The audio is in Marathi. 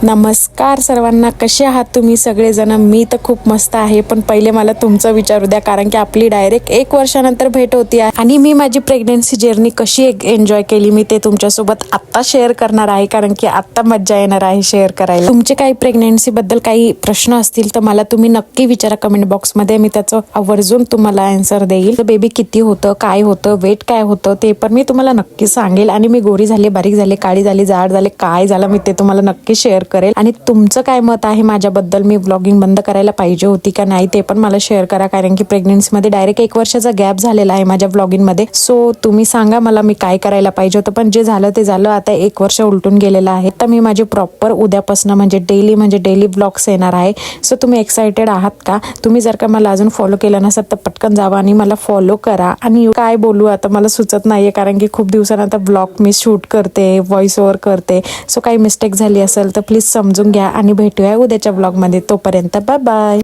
नमस्कार सर्वांना, कसे आहात तुम्ही सगळेजण? मी तर खूप मस्त आहे. पण पहिले मला तुमचं विचारू द्या, कारण की आपली डायरेक्ट 1 वर्षानंतर भेट होती आहे आणि मी माझी प्रेग्नन्सी जर्नी कशी एन्जॉय केली मी ते तुमच्यासोबत आत्ता शेअर करणार आहे, कारण की आत्ता मज्जा येणार आहे शेअर करायला. तुमचे काही प्रेग्नन्सी बद्दल काही प्रश्न असतील तर मला तुम्ही नक्की विचारा कमेंट बॉक्समध्ये. मी त्याचं आवर्जून तुम्हाला आन्सर देईल. बेबी किती होतं, काय होतं, वेट काय होतं ते पण मी तुम्हाला नक्की सांगेल. आणि मी गोरी झाले, बारीक झाले, काळी झाली, जाड झाले, काय झालं मी ते तुम्हाला नक्की शेअर करेल. आणि तुमचं काय मत आहे माझ्याबद्दल, मी व्लॉगिंग बंद करायला पाहिजे होती का नाही ते पण मला शेअर करा, कारण की प्रेग्नन्सी मध्ये डायरेक्ट 1 वर्षाचा गॅप झालेला आहे माझ्या व्लॉगिंग मध्ये. सो तुम्ही सांगा मला मी काय करायला पाहिजे होतं. पण जे झालं ते झालं. आता 1 वर्ष उलटून गेलेलं आहे. तर मी माझी प्रॉपर उद्यापासून म्हणजे डेली व्लॉग्स येणार आहे. सो तुम्ही एक्साइटेड आहात का? तुम्ही जर का मला अजून फॉलो केलं नसेल तर पटकन जावा आणि मला फॉलो करा. आणि काय बोलू आता मला सुचत नाहीये, कारण की खूप दिवसानंतर ब्लॉग मी शूट करते, व्हॉइस ओव्हर करते. सो काही मिस्टेक झाली असेल तर प्लीज समजून घ्या आणि भेटूया उद्याच्या ब्लॉगमध्ये. तोपर्यंत बाय बाय.